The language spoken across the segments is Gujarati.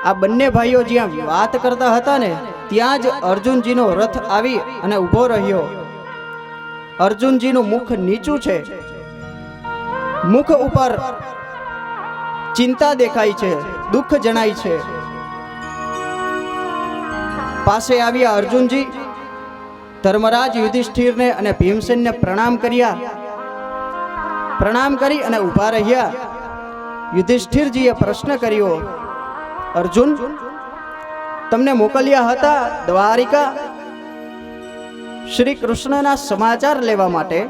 આ બંને ભાઈઓ જ્યાં વાત કરતા હતા ને ત્યાં જ અર્જુનજીનો રથ આવી અને ઊભો રહ્યો. અર્જુનજીનું મુખ નીચું છે, મુખ ઉપર ચિંતા દેખાય છે, દુઃખ જણાય છે. પાસે આવ્યા અર્જુનજી ધર્મરાજ યુધિષ્ઠિરને અને ભીમસેનને પ્રણામ કર્યા. પ્રણામ કરી અને ઊભા રહ્યા. યુધિષ્ઠિરજીએ પ્રશ્ન કર્યો, અર્જુન, તમને મોકલ્યા હતા દ્વારિકા શ્રી કૃષ્ણના સમાચાર લેવા માટે.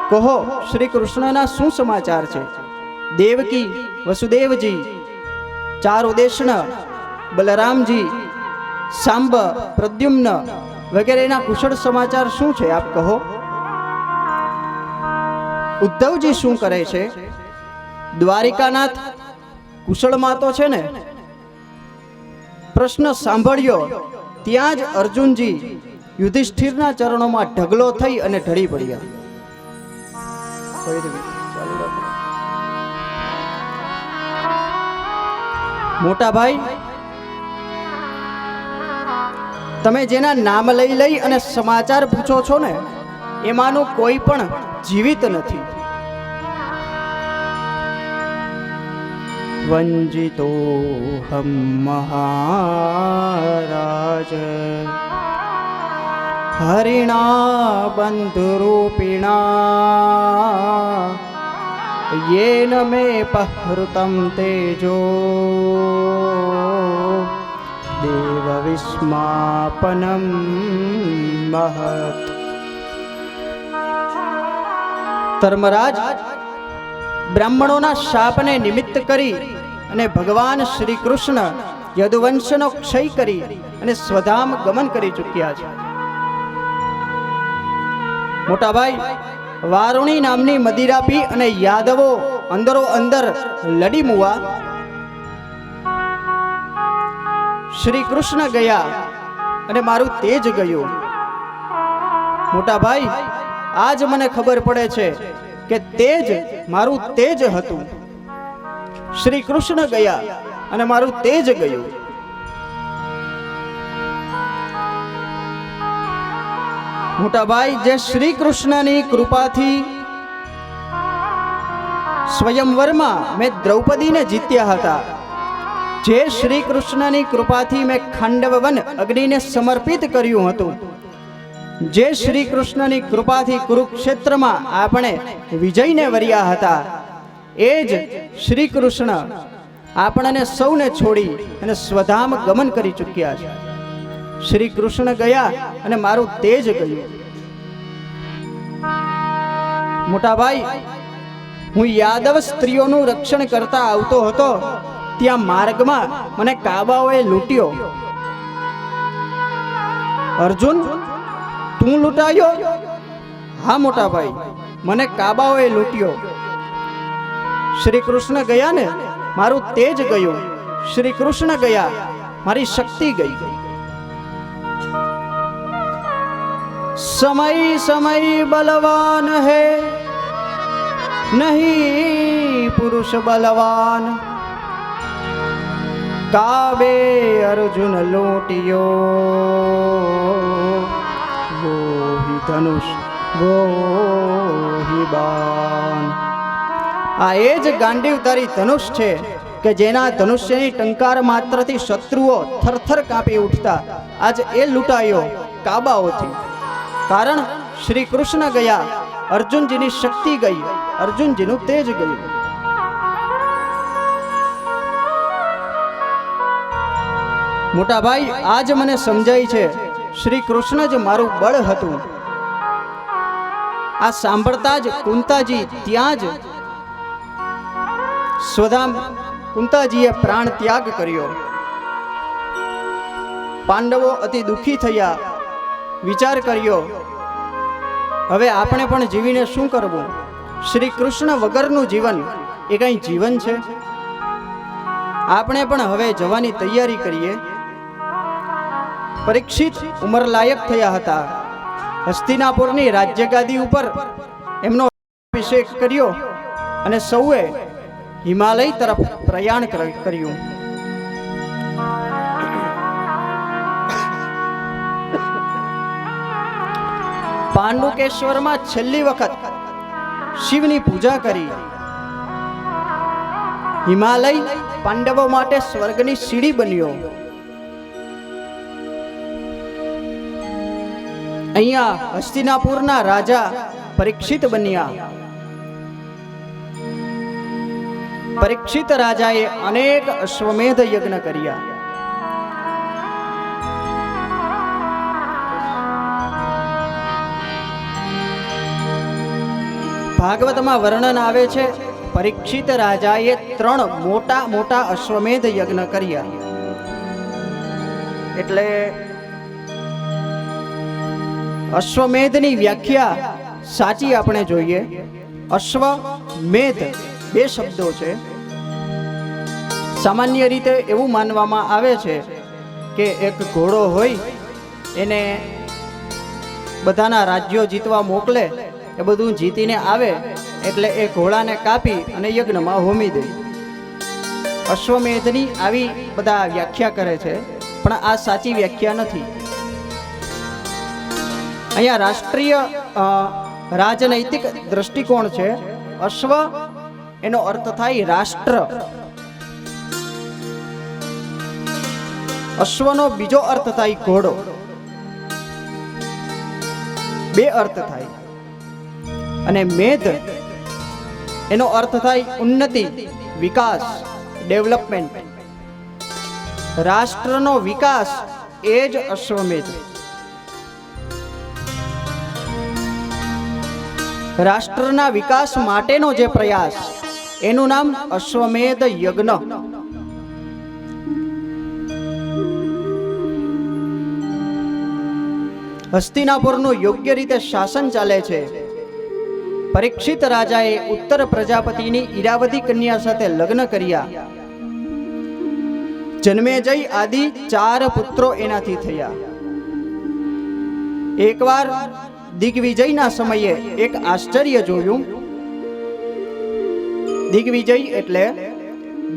કહો, શ્રી કૃષ્ણના શું સમાચાર છે? દેવકી, વસુદેવજી, ચારુદેશન, બલરામજી, સાંબ, પ્રદ્યુમ્ન વગેરેના કુશળ સમાચાર શું છે? આપ કહો. ઉદ્ધવજી શું કરે છે? દ્વારિકાનાથ કુશળમાં તો છે ને? પ્રશ્ન સાંભળ્યો ત્યાં જ અર્જુનજી યુધિષ્ઠિરના ચરણોમાં ઢગલો થઈ અને ઢળી પડ્યા. મોટા ભાઈ, તમે જેના નામ લઈ લઈ અને સમાચાર પૂછો છો ને એમાંનું કોઈ પણ જીવિત નથી. વંજિતો હમ મહારાજ હરિણા બંધુરૂપિણા યેન મે પહૃતમ તેજો દેવ વિસ્માપનમ મહત. ધર્મરાજ, બ્રાહ્મણોના શાપને નિમિત્ત કરી અને ભગવાન શ્રી કૃષ્ણ યદુવંશનો ક્ષય કરી અને સ્વધામ ગમન કરી ચૂક્યા છે. મોટા ભાઈ, વારુણી નામની મદિરા પી અને યાદવો અંદરો અંદર લડી મુવા શ્રી કૃષ્ણ ગયા અને મારું તેજ ગયું. મોટા ભાઈ, આજ મને ખબર પડે છે કે તેજ મારું તેજ હતું. શ્રી કૃષ્ણ ગયા અને મારું તેજ ગયું. મોટા ભાઈ, જે શ્રી કૃષ્ણની કૃપાથી સ્વયંવરમાં મેં દ્રૌપદીને જીત્યા હતા, જે શ્રી કૃષ્ણની કૃપાથી મેં ખાંડવવન અગ્નિને સમર્પિત કર્યું હતું, જે શ્રી કૃષ્ણની કૃપાથી કુરુક્ષેત્રમાં આપણે વિજયને વર્યા હતા, એ જ શ્રી કૃષ્ણ આપણને સૌને છોડી અને સ્વધામ ગમન કરી ચૂક્યા છે. શ્રી કૃષ્ણ ગયા અને મારું તેજ ગયું. મોટા ભાઈ, હું યાદવ સ્ત્રીઓનું રક્ષણ કરતા આવતો હતો, ત્યાં માર્ગમાં મને કાબાઓએ લૂંટ્યો. અર્જુન, તું લૂંટાયો? હા મોટા ભાઈ, મને કાબાઓએ લૂંટ્યો. શ્રી કૃષ્ણ ગયા ને મારું તેજ ગયું. શ્રી કૃષ્ણ ગયા, મારી શક્તિ ગઈ. સમય સમય બલવાન હૈ, નહીં પુરુષ બલવાન. કાબે અર્જુન લૂંટિયો, વોહી ધનુષ વોહી બાણ. આ એ જ ગાંડીવ તારી ધનુષ છે કે જેના ધનુષ્યની ટંકાર માત્રથી શત્રુઓ થરથર કાપી ઉઠતા. આજ એ લૂંટાયો કાબાઓથી. કારણ શ્રી કૃષ્ણ ગયા, અર્જુનજીની શક્તિ ગઈ, અર્જુનજીનું તેજ ગયું. મોટા ભાઈ, આજ મને સમજાય છે શ્રી કૃષ્ણ જ મારું બળ હતું. આ સાંભળતા જ કુંતાજી ત્યાં જ સ્વધામ કુંતાજીએ પ્રાણ ત્યાગ કર્યો. પાંડવો અતિ દુઃખી થયા. વિચાર કર્યો, હવે આપણે પણ જીવીને શું કરવું? શ્રી કૃષ્ણ વગરનું જીવન એ કઈ જીવન છે? આપણે પણ હવે જવાની તૈયારી કરીએ. પરીક્ષિત ઉંમર લાયક થયા હતા. હસ્તિનાપુરની રાજ્યગાદી ઉપર એમનો અભિષેક કર્યો અને સૌએ હિમાલય તરફ પ્રયાણ કર્યું. પાંડુકેશ્વરમાં છેલ્લી વખત શિવની પૂજા કરી. હિમાલય પાંડવો માટે સ્વર્ગની સીડી બન્યો. અહીંયા હસ્તિનાપુરના રાજા પરીક્ષિત બન્યા. પરીક્ષિત રાજાએ અનેક અશ્વમેધ યજ્ઞ કર્યા. ભાગવતમાં વર્ણન આવે છે, પરીક્ષિત રાજાએ 3 મોટા મોટા અશ્વમેધ યજ્ઞ કર્યા. એટલે અશ્વમેધની વ્યાખ્યા સાચી આપણે જોઈએ. અશ્વમેધ 2 શબ્દો છે. સામાન્ય રીતે એવું માનવામાં આવે છે કે એક ઘોડો હોય એને બધાના રાજ્યો જીતવા મોકલે, એ બધું જીતીને આવે એટલે એ ઘોડાને કાપી અને યજ્ઞમાં હોમી દે. અશ્વમેધની આવી બધા વ્યાખ્યા કરે છે, પણ આ સાચી વ્યાખ્યા નથી. અહીંયા રાષ્ટ્રીય રાજનૈતિક દ્રષ્ટિકોણ છે. અશ્વ એનો અર્થ થાય રાષ્ટ્ર. અશ્વનો બીજો અર્થ થાય ઘોડો. 2 અર્થ થાય. અને મેધ એનો અર્થ થાય ઉન્નતિ, વિકાસ, ડેવલપમેન્ટ. રાષ્ટ્રનો વિકાસ એ જ અશ્વમેધ. રાષ્ટ્રના વિકાસ માટેનો જે પ્રયાસ, એનું નામ અશ્વમેધ યજ્ઞ. હસ્તિનાપુરનું યોગ્ય રીતે શાસન ચાલે છે. પરીક્ષિત રાજાએ ઉત્તર પ્રજાપતિની ઈરાવતી કન્યા સાથે લગ્ન કર્યા. જન્મેજય આદિ 4 પુત્રો એનાથી થયા. એકવાર દિગ્વિજયના સમયે એક આશ્ચર્ય જોયું. દિગ્વિજય એટલે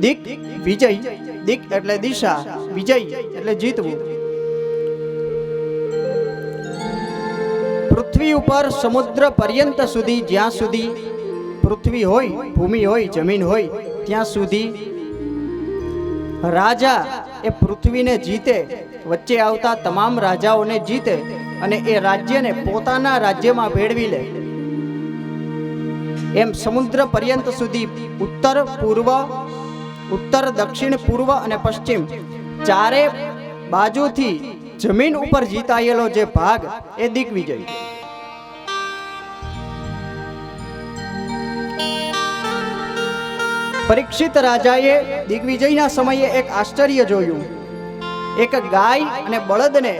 દિક વિજય, દિક એટલે દિશા, વિજય એટલે જીતવું. પૃથ્વી ઉપર સમુદ્ર પર્યંત સુધી, જ્યાં સુધી પૃથ્વી હોય, ભૂમિ હોય, જમીન હોય, ત્યાં સુધી રાજા એ પૃથ્વીને જીતે, વચ્ચે આવતા તમામ રાજાઓને જીતે અને એ રાજ્યને પોતાના રાજ્યમાં ભેળવી લે. એમ સમુદ્ર પર્યંત સુધી ઉત્તર, પૂર્વ, ઉત્તર, દક્ષિણ, પૂર્વ અને પશ્ચિમ 4 બાજુથી જમીન ઉપર જીતાયેલો જે ભાગ એ દિગ્વિજય. પરીક્ષિત રાજાએ દિગ્વિજયના સમયે એક આશ્ચર્ય જોયું. એક ગાય અને બળદને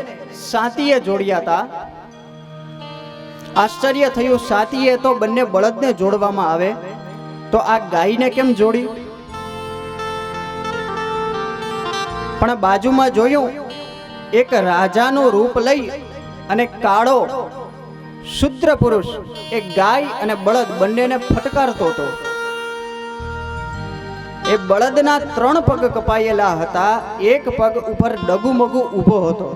સાતીએ જોડ્યા હતા. આશ્ચર્ય થયું, સાતીએ તો બંને બળદને જોડવામાં આવે, તો આ ગાયને કેમ જોડી? પણ બાજુમાં જોયું, એક રાજાનું રૂપ લઈ અને કાળો શુદ્ર પુરુષ એક ગાય અને બળદ બંનેને ફટકારતો હતો. એ બળદના 3 પગ કપાયેલા હતા, એક પગ ઉપર ડગુમગુ ઊભો હતો.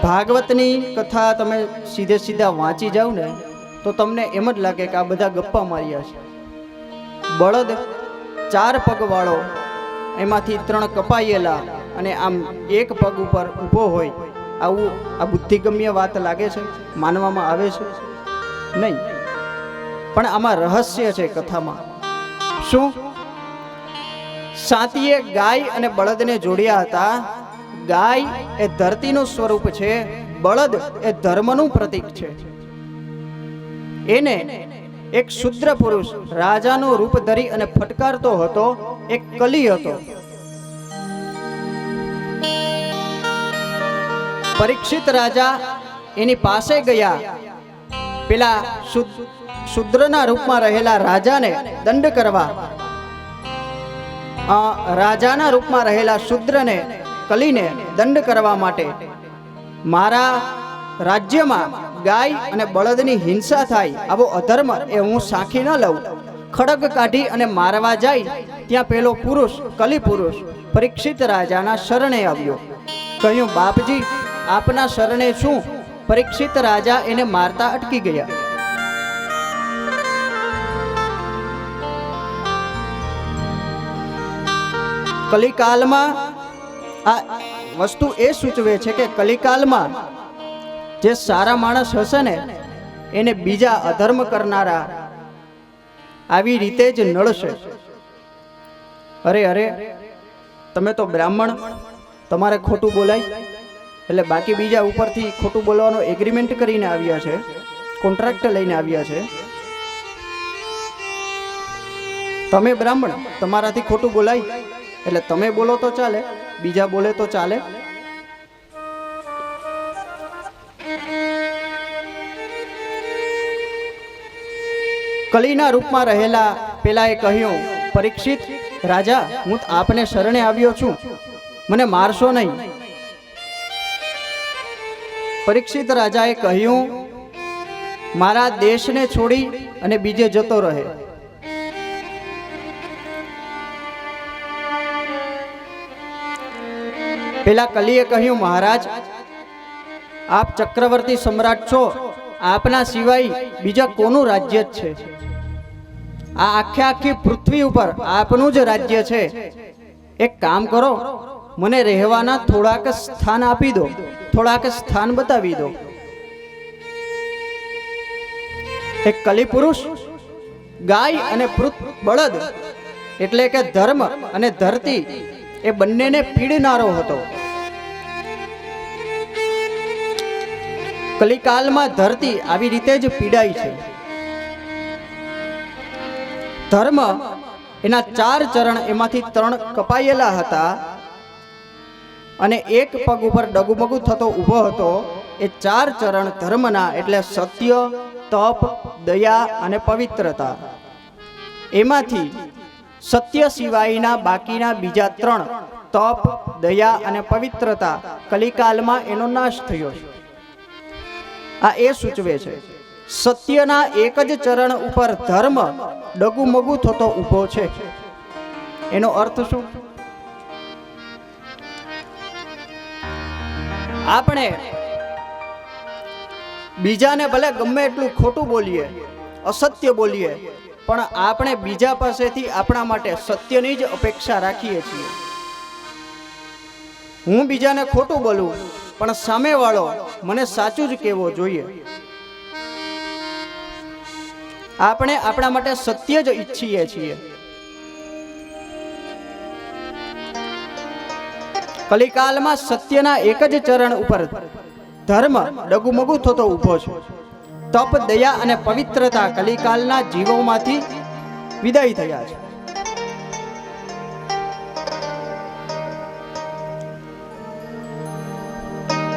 ભાગવતની કથા તમે સીધે સીધા વાંચી જાવ ને તો તમને એમ જ લાગે કે આ બધા ગપ્પા માર્યા છે. બળદ 4 પગ વાળો, એમાંથી 3 કપાયેલા અને આમ એક પગ ઉપર ઊભો હોય, આવું આ બુદ્ધિગમ્ય વાત લાગે છે? માનવામાં આવે છે? નહીં. પણ આમાં રહસ્ય છે કથામાં. શું? સાતીએ ગાય અને બળદને જોડ્યા હતા. ગાય એ ધરતીનું સ્વરૂપ છે, બળદ એ ધર્મનું પ્રતીક છે. એને એક શુદ્ર પુરુષ રાજાનું રૂપ ધરી અને ફટકારતો હતો, એક કલી હતો. પરીક્ષિત રાજા એની પાસે ગયા. પેલા શુદ્રના રૂપમાં રહેલા રાજાને દંડ કરવા, રાજાના રૂપમાં રહેલા શુદ્રને, કલીને દંડ કરવા માટે મારા રાજ્યમાં ગાય અને બળદની હિંસા થાય, આવો અધર્મ એ હું સાખી ન લઉં. ખડગ કાઢી અને મારવા જાય ત્યાં પેલો પુરુષ, કલી પુરુષ પરીક્ષિત રાજાના શરણે આવ્યો. કહ્યું, બાપજી આપના શરણે શું? પરીક્ષિત રાજા એને મારતા અટકી ગયા. કલિકાલમાં આ વસ્તુ એ સૂચવે છે કે કલિકાલમાં જે સારા માણસ હશે ને એને બીજા અધર્મ કરનારા આવી રીતે જ નડશે. અરે અરે, તમે તો બ્રાહ્મણ, તમારે ખોટું બોલાય એટલે બાકી બીજા ઉપરથી ખોટું બોલવાનો એગ્રીમેન્ટ કરીને આવ્યા છે, કોન્ટ્રાક્ટ લઈને આવ્યા છે. તમે બ્રાહ્મણ, તમારાથી ખોટું બોલાય એટલે તમે બોલો તો ચાલે, બીજા બોલે તો ચાલે. કલીના રૂપમાં રહેલા પેલાએ કહ્યું, પરીક્ષિત રાજા, હું આપને શરણે આવ્યો છું, મને મારશો નહીં. પરીક્ષિત રાજાએ કહ્યું, મારા દેશને છોડી અને બીજે જતો રહે. પેલા કલીએ કહ્યું, મહારાજ આપ ચક્રવર્તી સમ્રાટ છો, આપના સિવાય બીજા કોનું રાજ્ય જ છે? આ આખી પૃથ્વી ઉપર આપનું જ રાજ્ય છે. એક કામ કરો, મને રહેવાના થોડાક સ્થાન આપી દો, થોડાક સ્થાન બતાવી દો. એક કલી પુરુષ ગાય અને બળદ એટલે કે ધર્મ અને ધરતી એ બંનેને પીડનારો હતો. કલિકાલમાં ધરતી આવી રીતે જ પીડાય છે. ધર્મ એના 4 ચરણ એમાંથી 3 કપાયેલા હતા અને એક પગ ઉપર ડગુમગુ થતો ઊભો હતો. એ 4 ચરણ ધર્મના એટલે સત્ય, તપ, દયા અને પવિત્રતા. એમાંથી સત્ય સિવાયના બાકીના બીજા 3 તપ, દયા અને પવિત્રતા કલિકાલમાં એનો નાશ થયો છે. આ એ સૂચવે છે સત્યના એક જ ચરણ ઉપર ધર્મ ડગુમગુ થતો ઊભો છે. એનો અર્થ શું? આપણે બીજાને ભલે ગમે એટલું ખોટું બોલીએ, અસત્ય બોલીએ, પણ આપણે બીજા પાસેથી આપણા માટે સત્યની જ અપેક્ષા રાખીએ છીએ. હું બીજાને ખોટું બોલું પણ સામેવાળો મને સાચું જ કહેવો જોઈએ. આપણે આપણા માટે સત્ય જ ઈચ્છીએ છીએ. કલિકાલમાં સત્યના એક જ ચરણ ઉપર ધર્મ ડગુમગુ થતો ઊભો છે. તપ, દયા અને પવિત્રતા કલિકાલના જીવોમાંથી વિદાય થયા છે.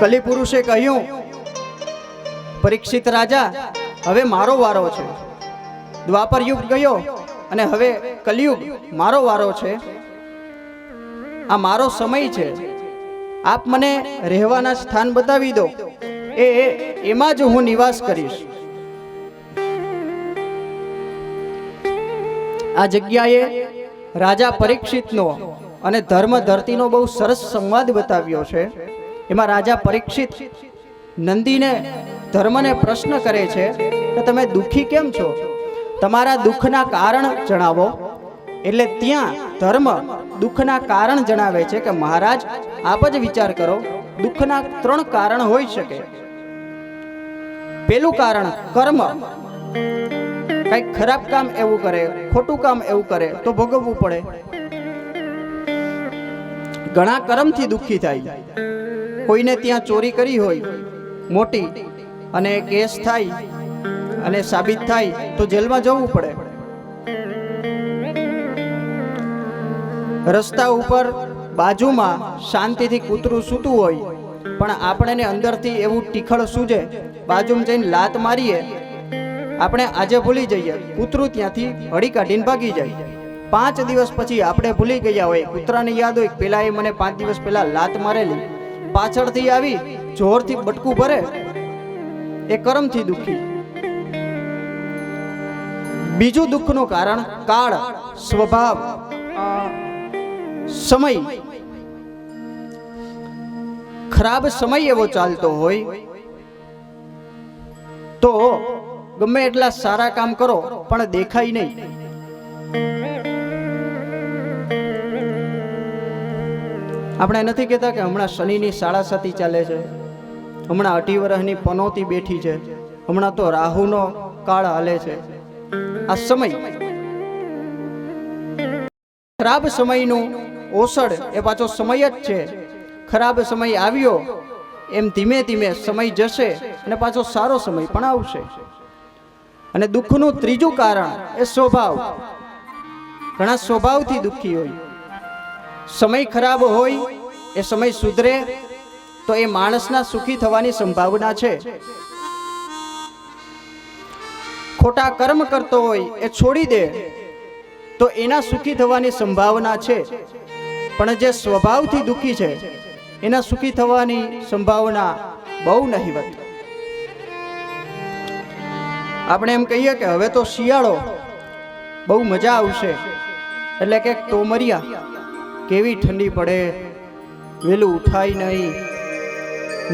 કલી પુરુષે કહ્યું, પરીક્ષિત રાજા, હવે મારો વારો છે. દ્વાપર યુગ ગયો અને હવે કલિયુગ મારો વારો છે. આ મારો સમય છે. આપ મને રહેવાના સ્થાન બતાવી દો, એમાં જ હું નિવાસ કરીશ. આ જગ્યાએ રાજા પરીક્ષિતનો અને ધર્મ ધરતીનો બહુ સરસ સંવાદ બતાવ્યો છે. એમાં રાજા પરીક્ષિત નંદીને ધર્મને પ્રશ્ન કરે છે કે તમે દુઃખી કેમ છો? તમારા દુઃખના કારણ જણાવો. એટલે ત્યાં ધર્મ દુઃખના કારણ જણાવે છે કે મહારાજ આપ જ વિચાર કરો, દુઃખના 3 કારણ હોઈ શકે. પેલું કારણ કર્મ. કઈક ખરાબ કામ એવું કરે, ખોટું કામ એવું કરે તો ભોગવવું પડે. ઘણા કર્મથી દુઃખી થાય. કોઈને ત્યાં ચોરી કરી હોય મોટી અને કેસ થાય અને સાબિત થાય તો જેલમાં જવું પડે. રસ્તા ઉપર બાજુમાં શાંતિથી કૂતરું સૂતું હોય પણ આપણને અંદરથી એવું ટીખળ સૂજે, બાજુમાં જઈને લાત મારીએ, આપણે આજે ભૂલી જઈએ, કૂતરું ત્યાંથી હળી કાઢીને ભાગી જાય. 5 દિવસ પછી આપણે ભૂલી ગયા હોય, કૂતરાને યાદ હોય પેલા એ મને 5 દિવસ પહેલા લાત મારેલી, પાછળથી આવી જોરથી બટકું ભરે એ કર્મથી દુઃખી. બીજું દુઃખનું કારણ કાળ, સ્વભાવ, સમય. ખરાબ સમય એવો ચાલતો હોય તો ગમે એટલા સારા કામ કરો પણ દેખાય નહીં. આપણે નથી કહેતા કે હમણાં શનિની સાડાસાતી ચાલે છે, હમણાં 18 વર્ષની પનોતી બેઠી છે, હમણાં તો રાહુનો કાળ હાલે છે. આ સમય, ખરાબ સમયનું ઓસડ એ પાછો સમય જ છે. ખરાબ સમય આવ્યો એમ ધીમે ધીમે સમય જશે અને પાછો સારો સમય પણ આવશે. અને દુઃખનું ત્રીજું કારણ એ સ્વભાવ. ઘણા સ્વભાવથી દુઃખી હોય. સમય ખરાબ હોય, એ સમય સુધરે તો એ માણસના સુખી થવાની સંભાવના છે. ખોટા કર્મ કરતો હોય એ છોડી દે તો એના સુખી થવાની સંભાવના છે. પણ જે સ્વભાવથી દુઃખી છે એના સુખી થવાની સંભાવના બહુ નહીવત. આપણે એમ કહીએ કે હવે તો શિયાળો, બહુ મજા આવશે, એટલે કે તોમરિયા, કેવી ઠંડી પડે, વહેલું ઉઠાય નહીં,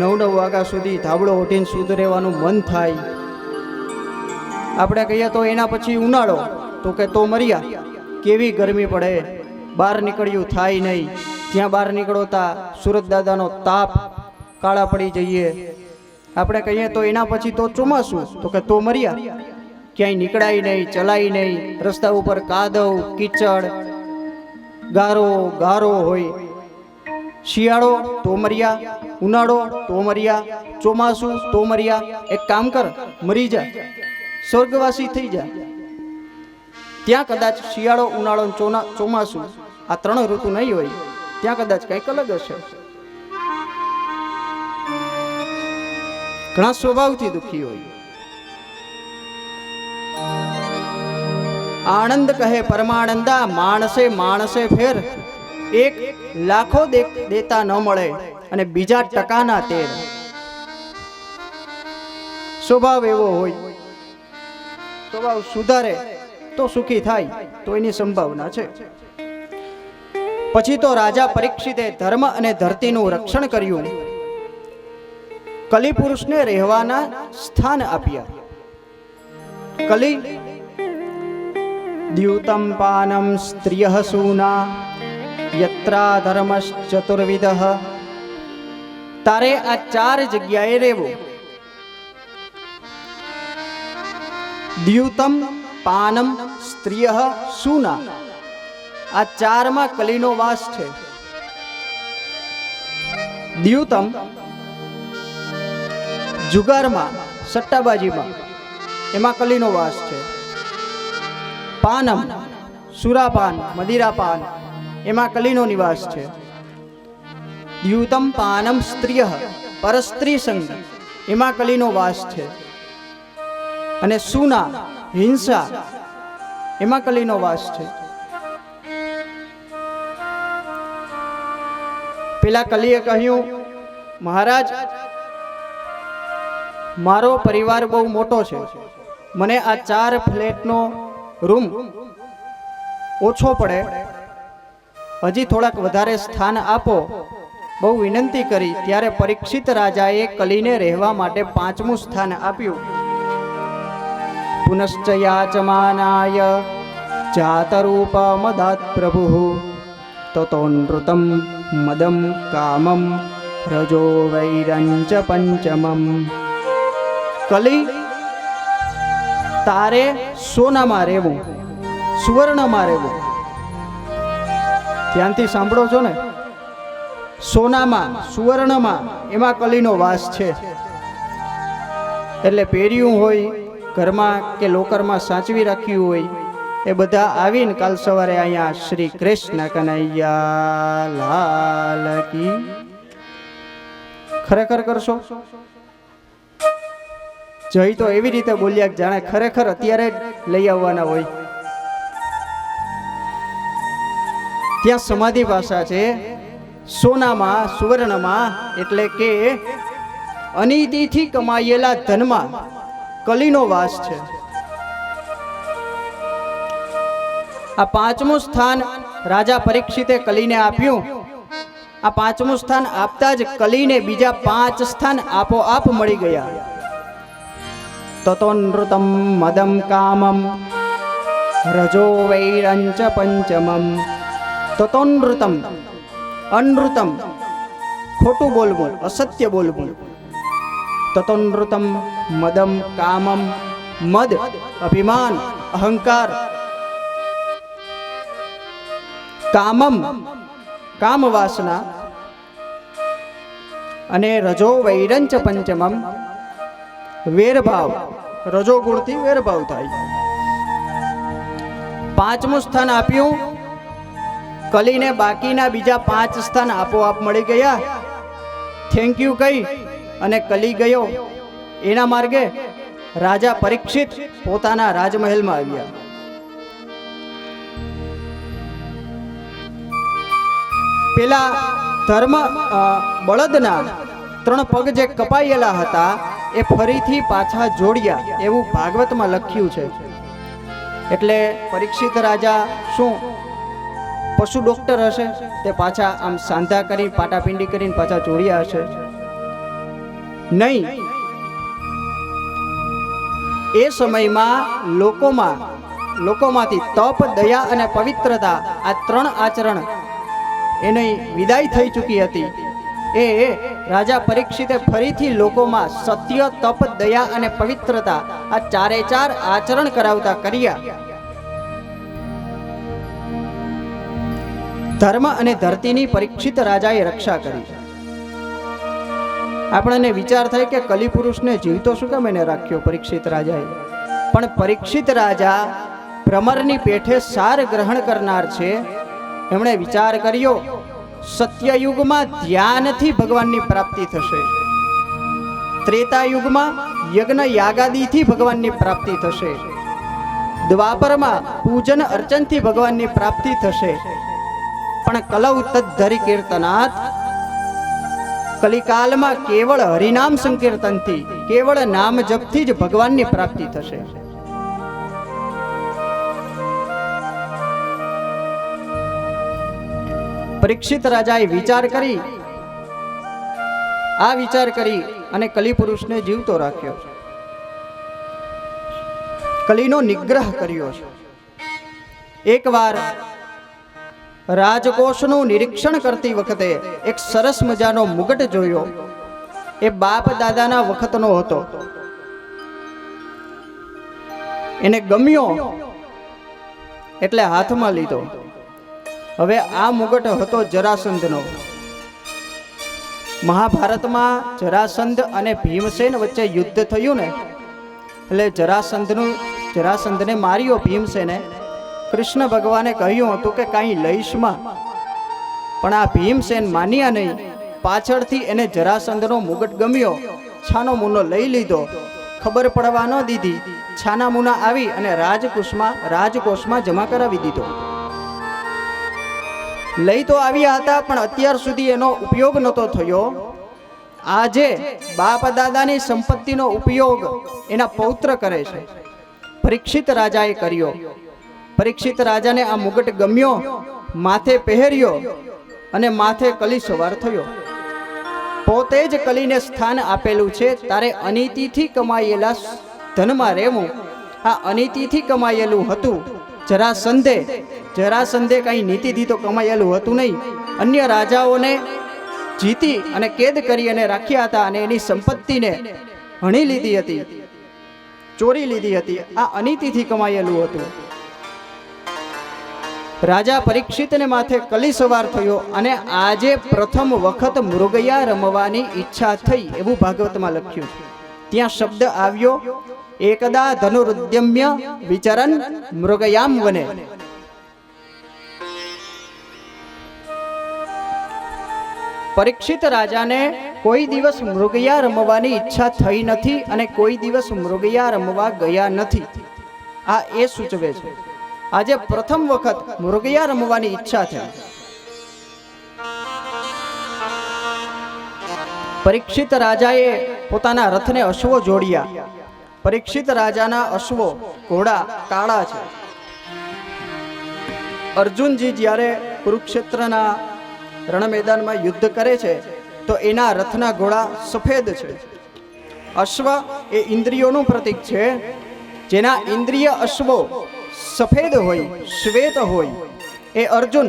9 વાગ્યા સુધી ધાબળો ઓઢીને સૂત રહેવાનું મન થાય. આપણે કહીએ તો એના પછી ઉનાળો, તો કે તોમરિયા, કેવી ગરમી પડે, બહાર નીકળ્યું થાય નહીં, જ્યાં બહાર નીકળોતા સુરત દાદાનો તાપ, કાળા પડી જઈએ. આપણે કહીએ તો એના પછી તો ચોમાસું, તો કે તોમરિયા, ક્યાંય નીકળાય નહીં, ચલાય નહીં, રસ્તા ઉપર કાદવ, કીચડ, ગારો ગારો હોય. શિયાળો તોમરિયા, ઉનાળો તોમરિયા, ચોમાસું તોમરિયા. એક કામ કર, મરી જા, સ્વર્ગવાસી થઈ જા. ત્યાં કદાચ શિયાળો, ઉનાળો, ચોમાસું આ 3 ઋતુ નહીં હોય, ત્યાં કદાચ કંઈક અલગ હશે. ઘણા સ્વભાવથી દુઃખી હોય. આનંદ કહે પરમાનંદા, માણસે માણસે ફેર, એક લાખો દેતા ન મળે અને બીજા ટકાના તેર. સ્વભાવ એવો હોય, સ્વભાવ સુધારે તો સુખી થાય તો એની સંભાવના છે. પછી તો રાજા પરીક્ષિતે ધર્મ અને ધરતીનું રક્ષણ કર્યું, કલી પુરુષને રહેવાના સ્થાન આપ્યા. કલી દ્યુતમ પાનમ સ્ત્રિયઃ સૂના યત્રા ધર્મશ્ચતુર્વિધઃ. તારે આ 4 જગ્યાએ રહેવું. દ્યુતમ પાનમ સ્ત્રિયઃ સૂના, આ 4માં કલીનો વાસ છે. દ્યુતમ જુગારમાં, સટ્ટાબાજીમાં, એમાં કલીનો વાસ છે. પાનમ સુરાપાન, મદિરાપાન, એમાં કલીનો નિવાસ છે. દ્યુતમ પાનમ સ્ત્રિયઃ, પરસ્ત્રી સંગ, એમાં કલીનો વાસ છે. અને સૂના, હિંસા, એમાં કલીનો વાસ છે. પેલા કલીએ કહ્યું, મહારાજ, મારો પરિવાર બહુ મોટો છે, મને આ 4 ફ્લેટનો રૂમ ઓછો પડે, હજી થોડાક વધારે સ્થાન આપો, બહુ વિનંતી કરી. ત્યારે પરીક્ષિત રાજાએ કલીને રહેવા માટે 5મું સ્થાન આપ્યું. પુનશ્ચ યાચમાનાય જાતરૂપમદાત પ્રભુ તતો નૃતમ મદમ કામમ રજો વૈરંચ પંચમમ. કલી, તારે સોનામાં રહેવું, સુવર્ણમાં રહેવું. ધ્યાનથી સાંભળો છો ને? સોનામાં, સુવર્ણમાં, એમાં કલીનો વાસ છે. એટલે પહેર્યું હોય ઘરમાં કે લોકરમાં સાચવી રાખ્યું હોય એ બધા આવીને કાલ સવારે અહીંયા શ્રી કૃષ્ણ કનૈયા લાલ કી. ખરેખર કરશો? જય તો એવી રીતે બોલ્યા કે જાણે ખરેખર અત્યારે લઈ આવવાના હોય. ત્યાં સમાધિ ભાષા છે. સોનામાં, સુવર્ણમાં એટલે કે અનિતિથી કમાયેલા ધનમાં કલીનો વાસ છે. આ પાંચમું સ્થાન રાજા પરીક્ષિતે કલીને આપ્યું. આ પાંચમું સ્થાન આપતા જ કલીને બીજા 5 સ્થાન આપોઆપ મળી ગયા. તતો નૃતમ મદમ કામમ રજો વૈરંચ પંચમમ. તતો નૃતમ, અનૃતમ ખોટું બોલવું, અસત્ય બોલવું. તતો નૃતમ મદમ કામમ, મદ અભિમાન અહંકાર, કામમ કામ વાસના, અને રજો વૈરંચ પંચમમ વેરભાવ. રજો ગુણથી વેરભાવ થાય. પાંચમું સ્થાન આપ્યું કલીને, બાકીના બીજા 5 સ્થાન આપોઆપ મળી ગયા. થેન્ક યુ કહી અને કલી ગયો. એના માર્ગે રાજા પરીક્ષિત પોતાના રાજમહેલમાં આવ્યા. પેલા ધર્મ બળદના 3 પગ જે કપાયેલા હતા એ ફરીથી પાછા જોડ્યા એવું ભાગવતમાં લખ્યું છે. એટલે પરીક્ષિત રાજા શું પશુ ડોક્ટર હશે? તે પાછા આમ સાંધા કરી પાટાપિંડી કરીને પાછા જોડ્યા હશે? નહીં. એ સમયમાં લોકોમાંથી તપ, દયા અને પવિત્રતા આ 3 આચરણ એની વિદાય થઈ ચૂકી હતી. એ રાજા પરીક્ષિતે ફરીથી લોકોમાં સત્ય, તપ, દયા અને પવિત્રતા આ 4 આચરણ કરાવતા કર્યા. ધર્મ અને ધરતીની પરીક્ષિત રાજાએ રક્ષા કરી. આપણને વિચાર થાય કે કલી પુરુષને જીવતો શું કામ એને રાખ્યો પરીક્ષિત રાજાએ? પણ પરીક્ષિત રાજા ભ્રમરની પેઠે સાર ગ્રહણ કરનાર છે. એમણે વિચાર કર્યો સત્યયુગમાં ધ્યાનથી ભગવાનની પ્રાપ્તિ થશે, ત્રેતાયુગમાં યજ્ઞ યાગાદિથી ભગવાનની પ્રાપ્તિ થશે, દ્વાપરમાં પૂજન અર્ચનથી ભગવાનની પ્રાપ્તિ થશે. પણ કલૌ તદ્ધરી કીર્તનાત, કલિકાલમાં કેવળ હરિનામ સંકીર્તનથી, કેવળ નામ જપથી જ ભગવાનની પ્રાપ્તિ થશે. પરીક્ષિત રાજાએ વિચાર કરી અને કલી પુરુષને જીવતો રાખ્યો. કલીનો નિગ્રહ કર્યો છે. એકવાર રાજકોષનું નિરીક્ષણ કરતી વખતે એક સરસ મજાનો મુગટ જોયો. એ બાપ દાદાના વખતનો હતો. એને ગમ્યો એટલે હાથમાં લીધો. હવે આ મુગટ હતો જરાસંધનો. મહાભારતમાં જરાસંધ અને ભીમસેન વચ્ચે યુદ્ધ થયું ને, એટલે જરાસંધને માર્યો ભીમસેને. કૃષ્ણ ભગવાને કહ્યું હતું કે કાંઈ લઈશમાં, પણ આ ભીમસેન માન્યા નહીં. પાછળથી એને જરાસંધનો મુગટ ગમ્યો, છાનો મુનો લઈ લીધો. ખબર પડવા ન દીધી. છાના મુના આવી અને રાજકોષમાં જમા કરાવી દીધો. લઈ તો આવ્યા હતા પણ અત્યાર સુધી એનો ઉપયોગ નહોતો થયો. આજે બાપ દાદાની સંપત્તિનો ઉપયોગ એના પૌત્ર કરે છે. પરીક્ષિત રાજાએ કર્યો. પરીક્ષિત રાજાને આ મુગટ ગમ્યો, માથે પહેર્યો અને માથે કલી સવાર થયો. પોતે જ કલીને સ્થાન આપેલું છે. તારે અનીતિથી કમાયેલા ધનમાં રહેવું. આ અનીતિથી કમાયેલું હતું. જરાસંધે કઈ નીતિથી તો કમાયેલું હતું નહીં. અન્ય રાજાઓને જીતી અને કેદ કરી અને રાખ્યા હતા અને એની સંપત્તિને હણી લીધી હતી, ચોરી લીધી હતી. આ અનીતિથી કમાયેલું હતું. રાજા પરીક્ષિતને માથે કલી સવાર થયો અને આજે પ્રથમ વખત મૃગયા રમવાની ઈચ્છા થઈ એવું ભાગવતમાં લખ્યું છે. ત્યાં શબ્દ આવ્યો એકદા ધનુરુદ્યમ્ય વિચરન મૃગયામ વને. પરીક્ષિત રાજાને કોઈ દિવસ મૃગયા રમવાની ઈચ્છા થઈ નથી અને કોઈ દિવસ મૃગયા રમવા ગયા નથી. આ એ સૂચવે છે આજે પ્રથમ વખત મૃગયા રમવાની ઈચ્છા થઈ. પરીક્ષિત રાજાએ પોતાના રથને અશ્વો જોડ્યા. પરીક્ષિત રાજાના અશ્વો ઘોડા કાળા છે. અર્જુનજી જ્યારે કુરુક્ષેત્રના રણ મેદાનમાં યુદ્ધ કરે છે તો એના રથના ઘોડા સફેદ છે. અશ્વ એ ઇન્દ્રિયોનું પ્રતીક છે. જેના ઇન્દ્રિય અશ્વો સફેદ હોય, શ્વેત હોય, એ અર્જુન.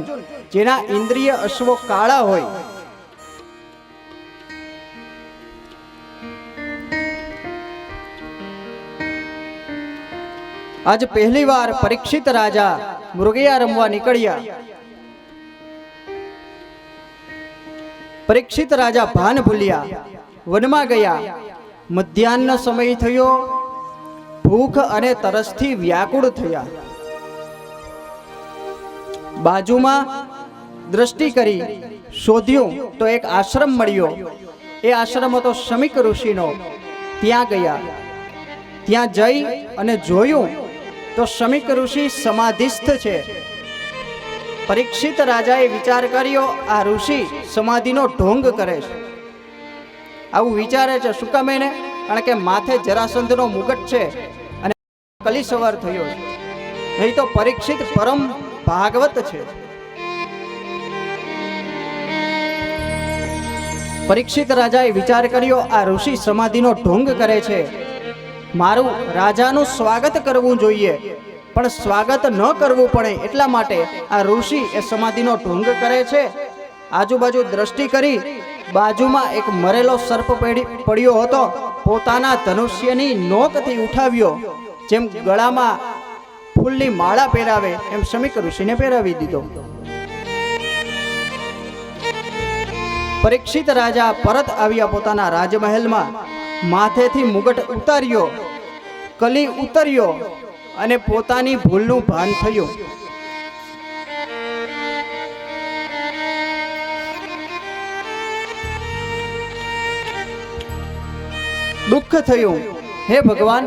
જેના ઇન્દ્રિય અશ્વો કાળા હોય. આજ પહેલી વાર પરીક્ષિત રાજા મૃગયા રમવા નીકળ્યા. પરીક્ષિત રાજા ભાન ભૂલ્યા, વનમાં ગયા. મધ્યાહ્ન સમય થયો. ભૂખ અને તરસથી વ્યાકુળ થયા. બાજુમાં દ્રષ્ટિ કરી શોધ્યું તો એક આશ્રમ મળ્યો. એ આશ્રમ હતો શમીક ઋષિનો. ત્યાં ગયા. ત્યાં જઈ અને જોયું તો શમીક ઋષિ સમાધિસ્થ છે. પરીક્ષિત રાજાએ વિચાર કર્યો, આ ઋષિ સમાધિનો ઢોંગ કરે છે. આવું વિચારે છે શું કામ એને? કારણ કે માથે જરાસંધનો મુગટ છે અને કલી સવાર થયો છે. નહીં તો પરીક્ષિત પરમ ભાગવત છે. પરીક્ષિત રાજાએ વિચાર કર્યો, આ ઋષિ સમાધિનો ઢોંગ કરે છે. મારું રાજાનું સ્વાગત કરવું જોઈએ, પણ સ્વાગત ન કરવું પડે એટલા માટે આ ઋષિ એ સમાધિનો ઢોંગ કરે છે. આજુબાજુ દ્રષ્ટિ કરી. બાજુમાં એક મરેલો સર્પ પડ્યો હતો. પોતાના ધનુષ્યની નોકથી ઉઠાવ્યો. જેમ ગળામાં ફૂલની માળા પહેરાવે એમ શમીક ઋષિને પહેરાવી દીધો. પરીક્ષિત રાજા પરત આવ્યા પોતાના રાજમહેલમાં. માથેથી મુગટ ઉતાર્યો, કલી ઉતર્યો અને પોતાની ભૂલનું ભાન થયું. દુઃખ થયું. હે ભગવાન,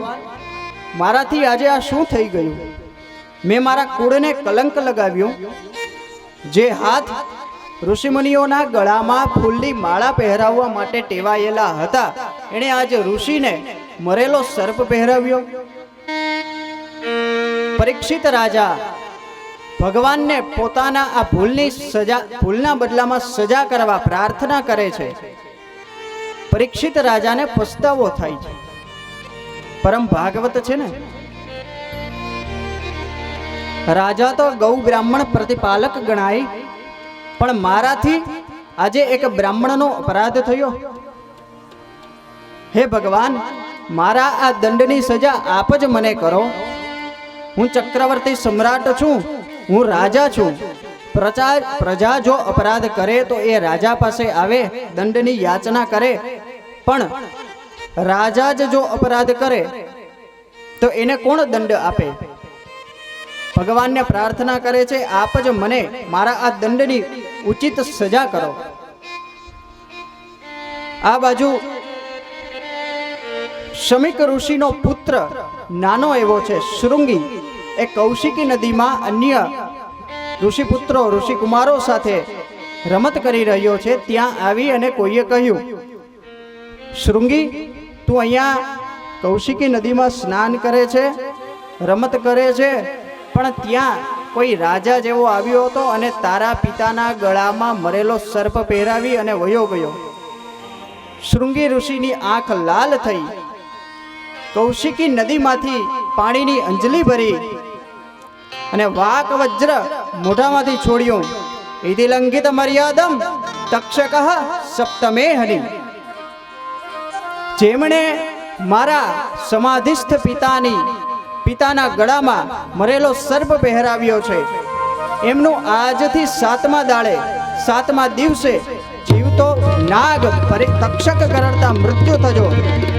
મારાથી આજે આ શું થઈ ગયું? મેં મારા કુળને કલંક લગાવ્યું. જે હાથ ઋષિમુનિઓના ગળામાં ફૂલની માળા પહેરાવવા માટે ટેવાયેલા હતા, એણે આજે ઋષિને મરેલો સર્પ પહેરાવ્યો. પરીક્ષિત રાજા ભગવાનને પોતાના આ ભૂલના બદલામાં સજા કરવા પ્રાર્થના કરે છે. પરીક્ષિત રાજાને પસ્તાવો થાય છે. પરમ ભાગવત છે ને. રાજા તો ગૌ બ્રાહ્મણ પ્રતિપાલક ગણાય, પણ મારાથી આજે એક બ્રાહ્મણનો અપરાધ થયો. હે ભગવાન, મારા આ દંડની સજા આપ જ મને કરો. હું ચક્રવર્તી સમ્રાટ છું, હું રાજા છું. પ્રજા જો અપરાધ કરે તો એ રાજા પાસે આવે, દંડની યાચના કરે. પણ રાજા જ જો અપરાધ કરે તો એને કોણ દંડ આપે? ભગવાનને પ્રાર્થના કરે છે, આપ જ મને મારા આ દંડની ઉચિત સજા કરો. આ બાજુ શમીક ઋષિનો પુત્ર નાનો એવો છે શૃંગી, એ કૌશિકી નદીમાં અન્ય ઋષિપુત્રો ઋષિકુમારો સાથે રમત કરી રહ્યો છે. ત્યાં આવી અને કોઈએ કહ્યું, શૃંગી, તું અહીંયા કૌશિકી નદીમાં સ્નાન કરે છે, રમત કરે છે, પણ ત્યાં કોઈ રાજા જેવો આવ્યો હતો અને તારા પિતાના ગળામાં મરેલો સર્પ પહેરાવી અને વયો ગયો. શૃંગી ઋષિની આંખ લાલ થઈ. કૌશિકી નદીમાંથી પાણીની અંજલિ ભરી અને વાક વજ્ર મોઢામાંથી છોડ્યું. ઇતિ લંઘિત મર્યાદમ તક્ષક સપ્તમે હનિ. જેમણે મારા સમાધિસ્થ પિતાના ગળામાં મરેલો સર્પ પહેરાવ્યો છે, એમનું આજથી 7મા દાડે 7મા દિવસે જીવતો નાગ તક્ષક કરડતા મૃત્યુ થજો,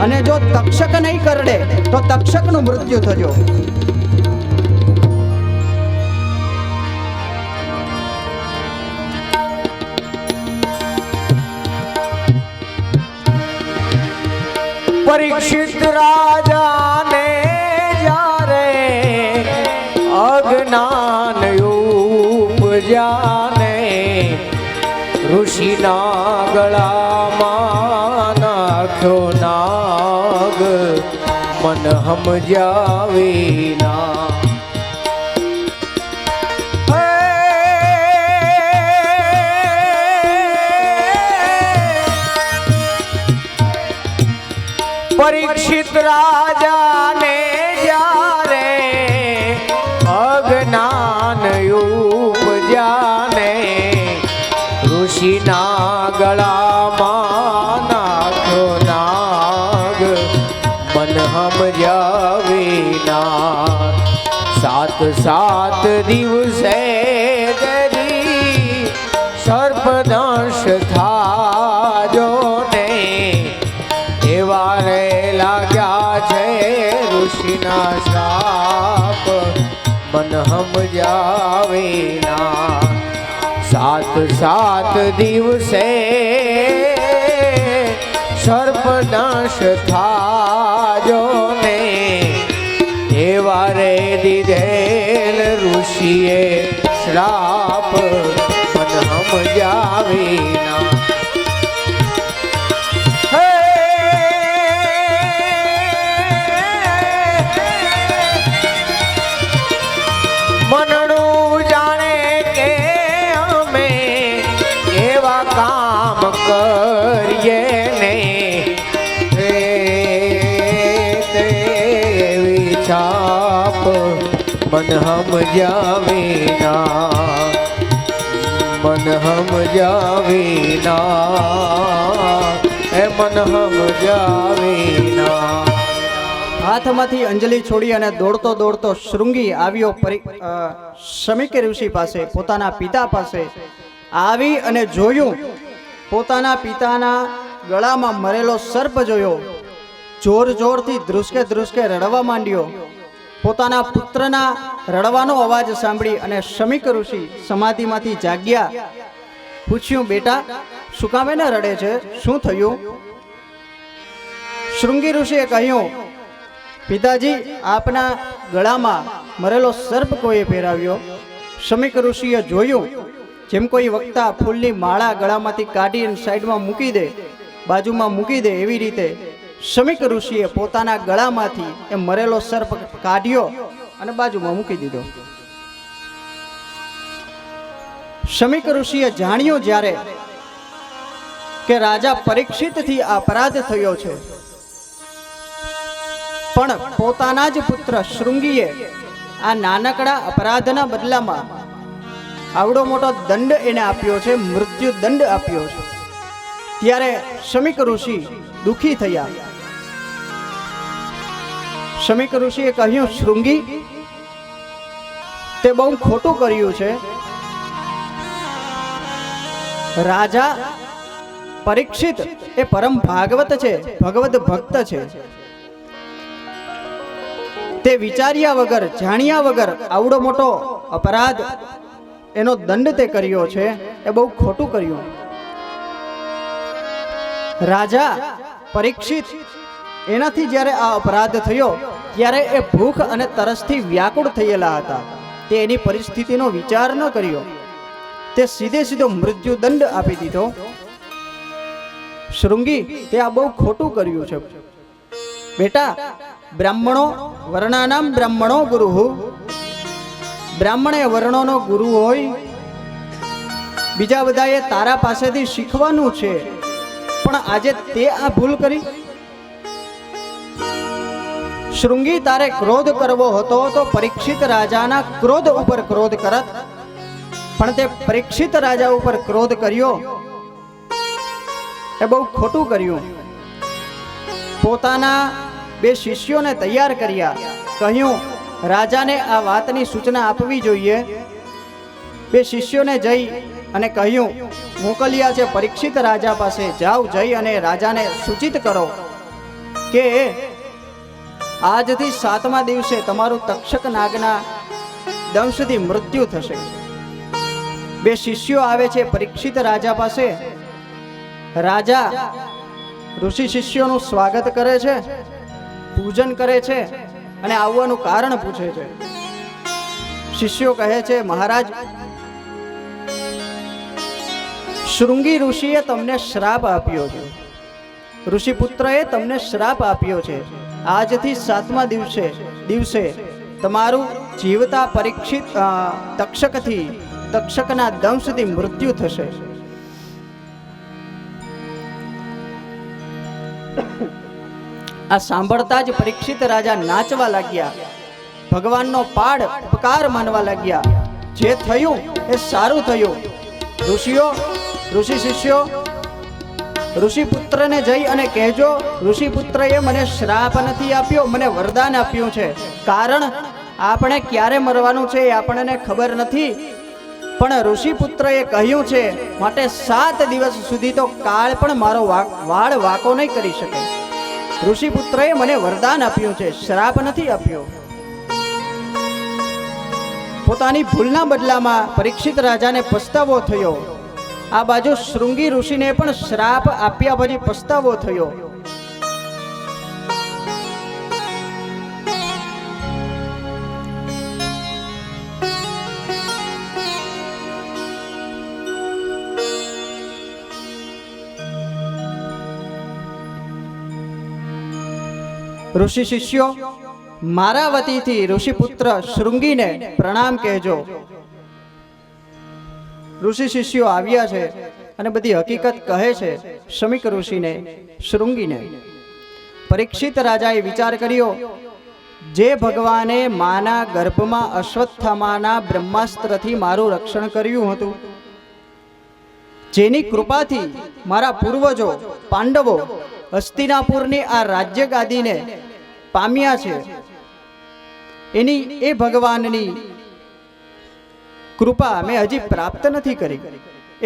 અને જો તક્ષક નહીં કરડે તો તક્ષકનું મૃત્યુ થજો. પરીક્ષિત રાજાને જ્યારે અજ્ઞાન ઉપજાને ઋષિના ગળામાં નાખ્યો ના સમજ્યા વિના પરીક્ષિત રાજાને જ્યારે અજ્ઞાન ઉપજાને ઋષિના ગળામાં નાખ્યો નાગ મન સમજ્યા વિના સાત સાત દિવસે દરી સર્પદંશ થાજો ને એવા રે લાગ્યા છે ઋષિના શ્રાપ મન સમજ્યા વિના સાત સાત દિવસે સર્પદંશ થાજો ને એવા રે દીધેલ ઋષિએ શ્રાપ મન સમજ્યા વિના મનનું જાણે કે અમે એવા કામ કરીએ ને તેવી છાપ મન સમજ્યા વિના મન સમજ્યા વિના એ મન સમજ્યા વિના હાથમાંથી અંજલિ છોડી અને દોડતો દોડતો શૃંગી આવ્યો શમીક ઋષિ પાસે, પોતાના પિતા પાસે આવી અને જોયું પોતાના પિતાના ગળામાં મરેલો સર્પ જોયો. જોર જોરથી ધ્રુસકે ધ્રુસકે રડવા માંડ્યો. પોતાના પુત્રના રડવાનો અવાજ સાંભળી અને શમીક ઋષિ સમાધિમાંથી જાગ્યા. પૂછ્યું, બેટા શું કામે ને રડે છે, શું થયું? શૃંગી ઋષિએ કહ્યું, પિતાજી, આપના ગળામાં મરેલો સર્પ કોઈએ પહેરાવ્યો. શમીક ઋષિએ જોયું જેમ કોઈ વક્તા ફૂલની માળા ગળામાંથી કાઢી સાઈડમાં મૂકી દે, બાજુમાં મૂકી દે, એવી રીતે શમીક ઋષિએ પોતાના ગળામાંથી એ મરેલો સર્પ કાઢ્યો અને બાજુમાં મૂકી દીધો. શમીક ઋષિએ જાણ્યું જ્યારે કે રાજા પરીક્ષિતથી આ અપરાધ થયો છે, પણ પોતાના જ પુત્ર શૃંગીએ આ નાનકડા અપરાધના બદલામાં આવડો મોટો દંડ એને આપ્યો છે, મૃત્યુ દંડ આપ્યો છે. ત્યારે શમીક ઋષિ દુખી થયા. શમીક ઋષિએ કહ્યું, શૃંગી, તે બહુ ખોટું કર્યું છે. રાજા પરીક્ષિત એ પરમ ભાગવત છે, ભગવદ ભક્ત છે. તે વિચાર્યા વગર, જાણ્યા વગર આવડો મોટો અપરાધ એનો દંડ તે કર્યો છે, એ બહુ ખોટું કર્યું. રાજા પરીક્ષિત એનાથી જ્યારે આ અપરાધ થયો ત્યારે એ ભૂખ અને તરસથી વ્યાકુળ થયેલા હતા. તે એની પરિસ્થિતિનો વિચાર ન કર્યો, તે સીધે સીધો મૃત્યુ દંડ આપી દીધો. શૃંગી, તે આ બહુ ખોટું કર્યું છે. બેટા, બ્રાહ્મણો વર્ણાનામ બ્રાહ્મણો ગુરુ, બ્રાહ્મણ એ વર્ણોનો ગુરુ હોય. બીજા બધાએ તારા પાસેથી શીખવાનું છે, પણ આજે તે આ ભૂલ કરી. શૃંગી, તારે ક્રોધ કરવો હતો તો પરીક્ષિત રાજાના ક્રોધ ઉપર ક્રોધ કરત, પણ તે પરીક્ષિત રાજા ઉપર ક્રોધ કર્યો, એ બહુ ખોટું કર્યું. પોતાના બે શિષ્યોને તૈયાર કર્યા. કહ્યું, રાજાને આ વાતની સૂચના આપવી જોઈએ. બે શિષ્યોને જઈ અને કહ્યું, મોકલ્યા છે પરીક્ષિત રાજા પાસે, જાઓ, જઈ અને રાજાને સૂચિત કરો કે આજથી 7મા દિવસે તમારું તક્ષક નાગના દંશથી મૃત્યુ થશે. બે શિષ્યો આવે છે પરીક્ષિત રાજા પાસે. રાજા ઋષિ શિષ્યોનું સ્વાગત કરે છે, પૂજન કરે છે અને આવવાનું કારણ પૂછે છે. શિષ્યો કહે છે, મહારાજ, શૃંગી ઋષિએ તમને શ્રાપ આપ્યો છે, ઋષિપુત્રએ તમને શ્રાપ આપ્યો છે આજથી 7મા દિવસે તમારું જીવતા પરીક્ષિત તક્ષકના દંશથી મૃત્યુ થશે. આ સાંભળતા જ પરીક્ષિત રાજા નાચવા લાગ્યા, ભગવાનનો પાડ ઉપકાર માનવા લાગ્યા. જે થયું એ સારું થયું. ઋષિ શિષ્યો, ઋષિપુત્રને જઈ અને કહેજો, ઋષિપુત્રએ મને શ્રાપ નથી આપ્યો, મને વરદાન આપ્યું છે. કારણ આપણે ક્યારે મરવાનું છે એ આપણને ખબર નથી, પણ ઋષિપુત્રએ કહ્યું છે માટે 7 દિવસ સુધી તો કાળ પણ મારો વાળ વાંકો નહીં કરી શકે. ઋષિપુત્રએ મને વરદાન આપ્યું છે, શ્રાપ નથી આપ્યો. પોતાની ભૂલના બદલામાં પરીક્ષિત રાજાને પસ્તાવો થયો. આ બાજુ શૃંગી ઋષિને પણ શ્રાપ આપ્યા પછી પસ્તાવો થયો. ઋષિ શિષ્યો, મારા વતીથી ઋષિપુત્ર શૃંગીને પ્રણામ કહેજો. ઋષિ શિષ્યો આવ્યા છે અને બધી હકીકત કહે છે શમીક ઋષિને, શૃંગીને. પરીક્ષિત રાજાએ વિચાર કર્યો, જે ભગવાને માના ગર્ભમાં અશ્વત્થામાના બ્રહ્માસ્ત્રથી મારું રક્ષણ કર્યું હતું, જેની કૃપાથી મારા પૂર્વજો પાંડવો હસ્તિનાપુરની આ રાજ્ય ગાદીને પામ્યા છે, એની એ ભગવાનની કૃપા મેં હજી પ્રાપ્ત નથી કરી.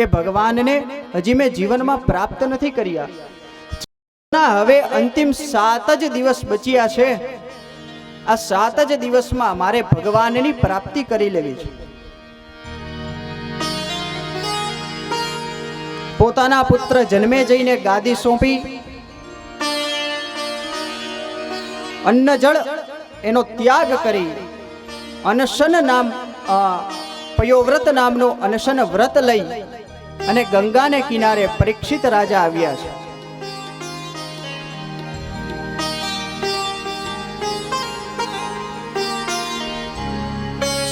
એ ભગવાનને હજી મેં જીવનમાં પ્રાપ્ત નથી કર્યા. હવે અંતિમ 7 જ દિવસ બચ્યા છે. આ 7 જ દિવસમાં મારે ભગવાનની પ્રાપ્તિ કરી લેવી છે. પોતાના પુત્ર જન્મે જઈને ગાદી સોંપી, અન્ન જળ એનો ત્યાગ કરી અનશન પયોવ્રત નામનું અનશન વ્રત લઈ અને ગંગાને કિનારે પરીક્ષિત રાજા આવ્યા છે.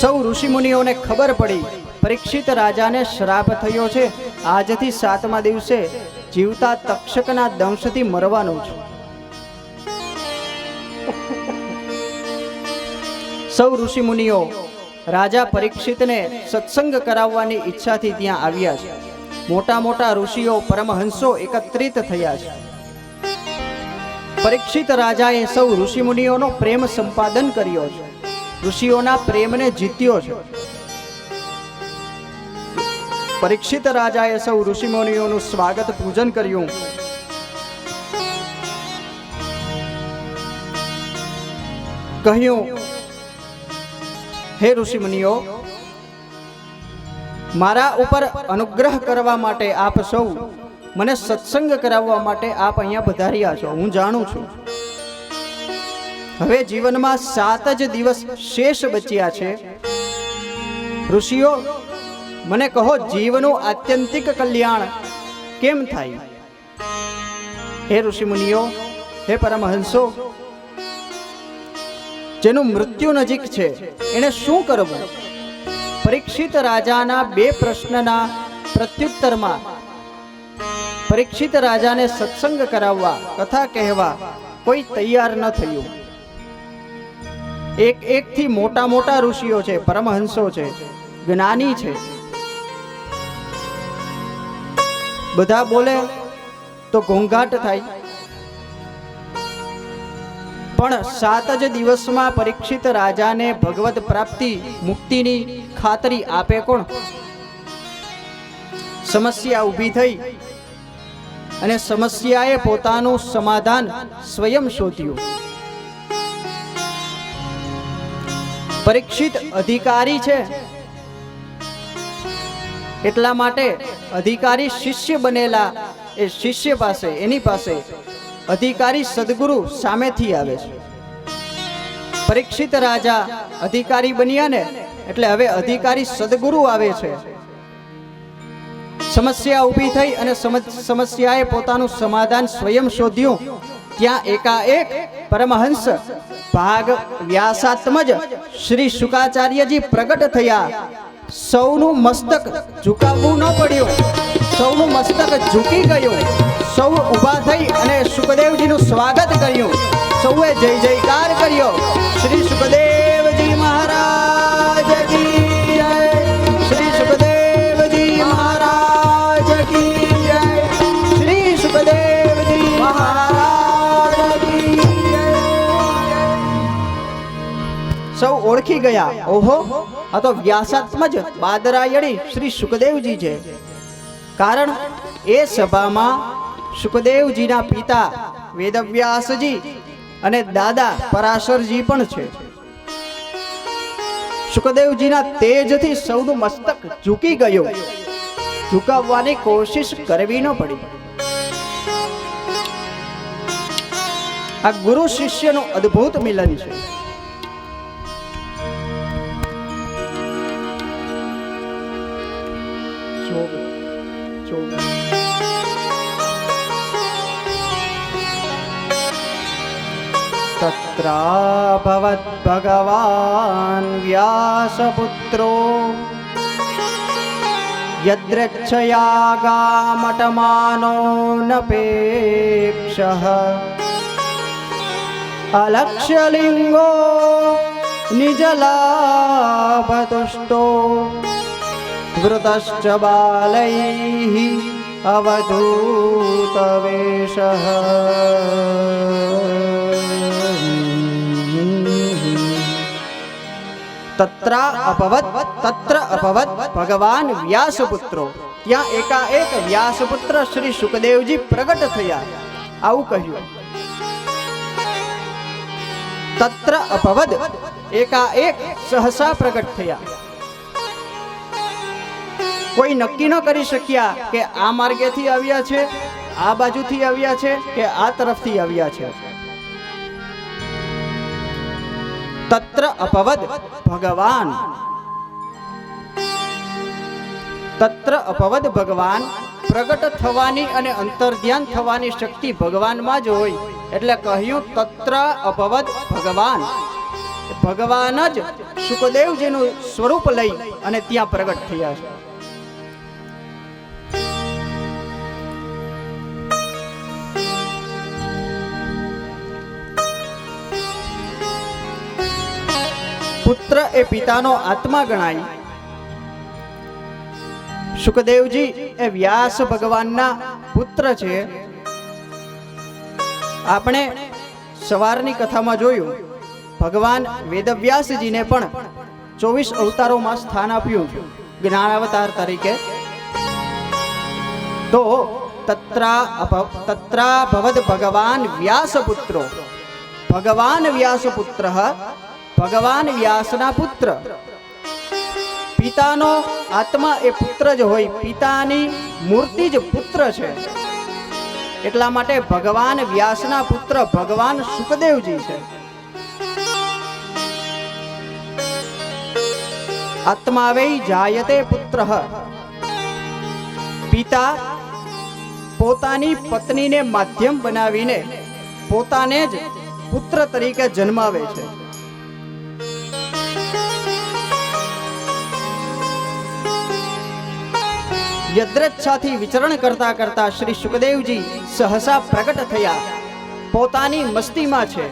સૌ ઋષિમુનિઓને ખબર પડી પરીક્ષિત રાજાને શ્રાપ થયો છે, આજથી 7મા દિવસે જીવતા તક્ષકના દંશથી મરવાનું છે. સૌ ઋષિમુનિઓ રાજા પરીક્ષિતને સત્સંગ કરાવવાની ઈચ્છાથી ત્યાં આવ્યા છે. મોટા મોટા ઋષિઓ પરમહંસો એકત્રિત થયા છે. પરીક્ષિત રાજાએ સૌ ઋષિમુનિઓનો પ્રેમ સંપાદન કર્યો છે, ઋષિઓના પ્રેમને જીત્યો છે. પરીક્ષિત રાજાએ સૌ ઋષિમુનિઓનું સ્વાગત પૂજન કર્યું. કહ્યું, હે ઋષિમુનિઓ, મારા ઉપર અનુગ્રહ કરવા માટે આપ સૌ મને સત્સંગ કરાવવા માટે આપ અહીંયા પધાર્યા છો, હું જાણું છું. હવે જીવનમાં 7 જ દિવસ શેષ બચ્યા છે. ઋષિઓ, મને કહો, જીવનું આત્યંતિક કલ્યાણ કેમ થાય? હે ઋષિમુનિઓ, હે પરમહંસો, જેનું મૃત્યુ નજીક છે એને શું કરવું? પરીક્ષિત રાજાના 2 પ્રશ્નના પ્રત્યુત્તરમાં પરીક્ષિત રાજાને સત્સંગ કરાવવા, કથા કહેવા કોઈ તૈયાર ન થયું. એકથી મોટા મોટા ઋષિઓ છે, પરમહંસો છે, જ્ઞાની છે, બધા બોલે તો ઘોંઘાટ થાય. પણ 7 જ દિવસમાં પરીક્ષિત રાજાને ભગવત પ્રાપ્તિ મુક્તિની ખાતરી આપે કોણ? સમસ્યા ઊભી થઈ અને સમસ્યાએ પોતાનું સમાધાન સ્વયં શોધ્યું. પરીક્ષિત અધિકારી છે, એટલા માટે અધિકારી શિષ્ય બનેલા એ શિષ્ય પાસે, એની પાસે અધિકારી સદગુરુ સામેથી આવે છે. પરીક્ષિત રાજા અધિકારી બન્યા ને એટલે હવે અધિકારી સદગુરુ આવે છે. સમસ્યા ઊભી થઈ અને સમસ્યાએ પોતાનું સમાધાન સ્વયં શોધ્યું. ત્યાં એકાએક પરમહંસ ભાગ વ્યાસાત્મજ શ્રી શુકાચાર્યજી પ્રગટ થયા. સૌનું મસ્તક ઝુકાવવું ન પડ્યું, સૌનું મસ્તક ઝૂકી ગયું. સૌ ઊભા થઈ અને સુખદેવજીનું સ્વાગત કર્યું. સૌએ જય જયકાર કર્યો. શ્રી સુખદેવજી મહારાજ કી જય. શ્રી સુખદેવજી મહારાજ કી જય. શ્રી સુખદેવજી મહારાજ કી જય. સૌ ઓળખી ગયા, ઓહો આ તો વ્યાસાત્મજ બાદરાયણી શ્રી સુખદેવજી છે. કારણ એ સભામાં સુખદેવજીના પિતા વેદવ્યાસજી અને દાદા પરાશરજી પણ છે. સુખદેવજીના તેજથી સૌનું મસ્તક ઝૂકી ગયું. ઝુકાવવાની કોશિશ કરવી ન પડી. આ ગુરુ શિષ્યનું અદ્ભુત મિલન છે. તત્રાભવત ભગવાન વ્યાસપુત્રો યદ્રચ્છયા ગામટમાનો નપેક્ષઃ અલક્ષ્યલિંગો નિજલાભતુષ્ટો વૃતશ્ચ બાલૈઃ અવધૂતવેષઃ. તત્ર અભવત ભગવાન વ્યાસપુત્રો. ત્યાં એકાએક વ્યાસપુત્ર શ્રી સુખદેવજી પ્રગટ થયા. આવું કહ્યું. તત્ર અભવદ એકાએક સહસા પ્રગટ થયા. કોઈ નક્કી ન કરી શક્યા કે આ માર્ગેથી આવ્યા છે, આ બાજુથી આવ્યા છે કે આ તરફથી આવ્યા છે. તત્ર અભવદ ભગવાન. તત્ર અભવદ ભગવાન. પ્રગટ થવાની અને અંતર્ધ્યાન થવાની શક્તિ ભગવાનમાં જ હોય એટલે કહ્યું તત્ર અભવદ ભગવાન. ભગવાન જ સુખદેવજીનું સ્વરૂપ લઈ અને ત્યાં પ્રગટ થયા છે. પુત્ર એ પિતાનો આત્મા ગણાય. સુખદેવજી એ વ્યાસ ભગવાનના પુત્ર છે. આપણે સવારની કથામાં જોયું ભગવાન વેદવ્યાસજીને પણ 24 અવતારોમાં સ્થાન આપ્યું જ્ઞાનાવતાર તરીકે. તો તત્રાભવદ ભગવાન વ્યાસપુત્રો. ભગવાન વ્યાસપુત્ર, ભગવાન વ્યાસના પુત્ર. પિતાનો આત્મા એ પુત્ર જ હોય, પિતાની મૂર્તિ જ પુત્ર છે. એટલા માટે ભગવાન વ્યાસના પુત્ર ભગવાન સુખદેવજી છે. આત્મા વૈ જાયતે પુત્ર. પિતા પોતાની પત્નીને માધ્યમ બનાવીને પોતાને જ પુત્ર તરીકે જન્માવે છે. યદ્રચ્છાથી વિચરણ કરતા કરતા શ્રી સુખદેવજી સહસા પ્રગટ થયા. પોતાની મસ્તીમાં છે.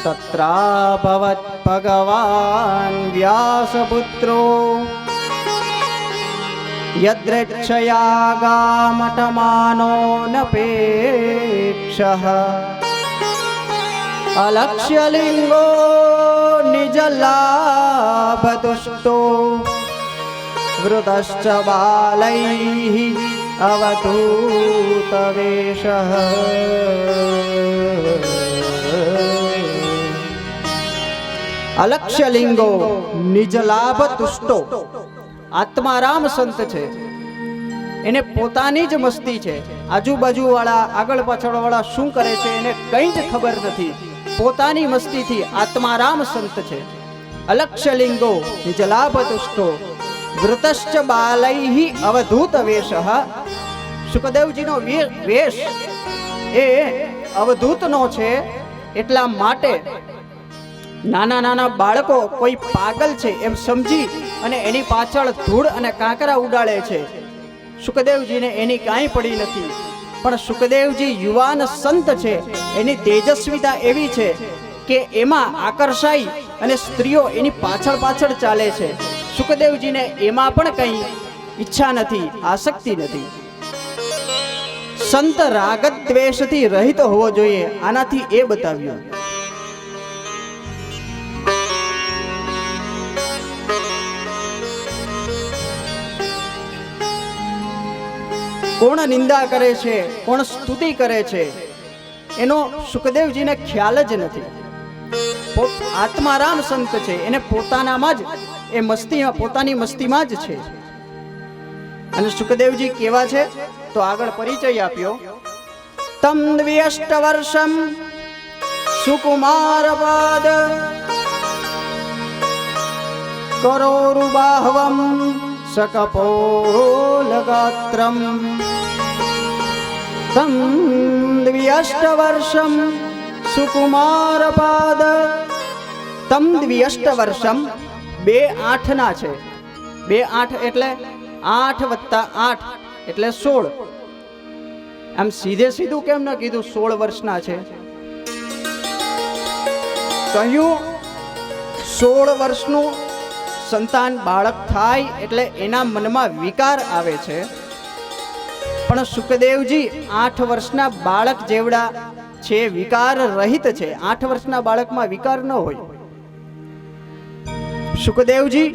તત્રાભવત ભગવાન વ્યાસપુત્રો યદ્રચ્છયા ગામટમાનો નપેક્ષઃ અલક્ષ્યલિંગો નિજલાભતુષ્ટો વૃતશ્ચ બાલૈઃ અવધૂતવેષઃ. અલક્ષ્યલિંગો નિજલાભ તુષ્ટો. આત્મારામ સંત છે. એને પોતાની જ મસ્તી છે. આજુબાજુ વાળા આગળ પાછળ વાળા શું કરે છે એને કંઈ જ ખબર નથી. પોતાની મસ્તીથી આત્મારામ સંત છે. અલક્ષ્યલિંગો નિજલાભ તુષ્ટો વૃતશ્ચ બાલૈઃ અવધૂત વેષઃ. સુખદેવજીનો વેશ એ અવધૂતનો છે, એટલા માટે નાના નાના બાળકો કોઈ પાગલ છે એમ સમજી અને એની પાછળ ધૂળ અને કાંકરા ઉડાડે છે. સુખદેવજીને એની કાંઈ પડી નથી, પણ સુખદેવજી યુવાન સંત છે, એની તેજસ્વીતા એવી છે કે એમાં આકર્ષાઈ અને સ્ત્રીઓ એની પાછળ પાછળ ચાલે છે. સુખદેવજીને એમાં પણ કંઈ ઈચ્છા નથી, આસક્તિ નથી. સંત રાગ દ્વેષથી રહિત હોવો જોઈએ, આનાથી એ બતાવ્યું. કોણ નિંદા કરે છે, કોણ સ્તુતિ કરે છે, એનો સુખદેવજીને ખ્યાલ જ નથી. આત્મારામ સંત છે, એને પોતાનામાં જ એ મસ્તીમાં, પોતાની મસ્તીમાં જ છે. અને સુખદેવજી કેવા છે તો આગળ પરિચય આપ્યો. તમ દ્વ્યષ્ટ વર્ષમ સુકુમાર પાદ કરોરુબાહવમ सकपोलगात्रम तम द्व्यष्ट वर्षम सुकुमार पाद. तम द्व्यष्ट वर्षम 2 8 ના છે. 2 8 એટલે 8 + 8 એટલે 16. આમ સીધે સીધું કેમ ન કીધું 16 વર્ષના છે? કહ્યું 16 વર્ષનું સંતાન બાળક થાય એટલે એના મનમાં વિકાર આવે છે, પણ સુખદેવજી 8 વર્ષના બાળક જેવડા છે, વિકાર રહિત છે. 8 વર્ષના બાળકમાં વિકાર ન હોય. સુખદેવજી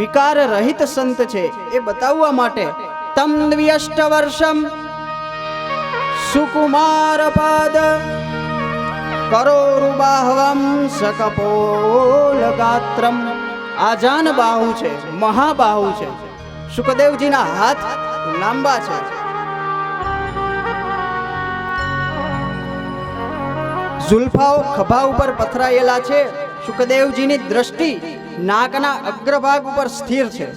વિકાર રહિત સંત છે એ બતાવવા માટે તમ દ્વ્યષ્ટ વર્ષમ સુકુમાર પાદ કરોરુબાહવમ શકપોલ ગાત્રમ. આજાન બાહુ છે, મહાબાહુ છે. સુખદેવજીના હાથ લાંબા છે. ઝુલ્ફાઓ ખભા ઉપર પથરાયેલા છે. સુખદેવજીની દ્રષ્ટિ નાકના અગ્રભાગ ઉપર સ્થિર છે.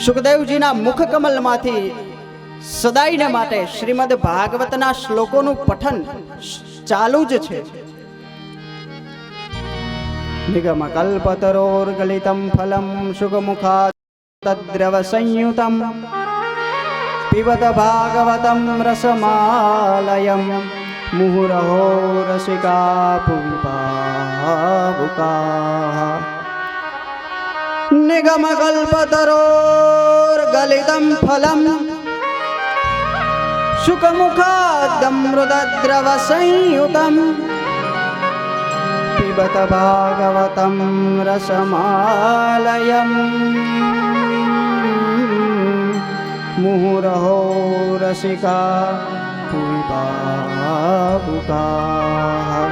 સુખદેવજીના મુખ કમલમાંથી સદાયને માટે શ્રીમદ ભાગવતના શ્લોકોનું પઠન ચાલુ જ છે. નિગમ કલ્પતરોર્ગલિતમ ફલમ સુગમુખાત તદ્રવ સંયુતમ પિબત ભાગવતમ રસમાલયમ મુહુરહો રસિકા પુવિપાવુકાઃ. નિગમ કલ્પતરોર્ગલિતમ ફલમ સુગમુખાદમૃતદ્રવ સંયુતમ પિબત ભાગવતમ રસમાલયમ મુહુરહો રસિકા પુવિપાવુકાઃ.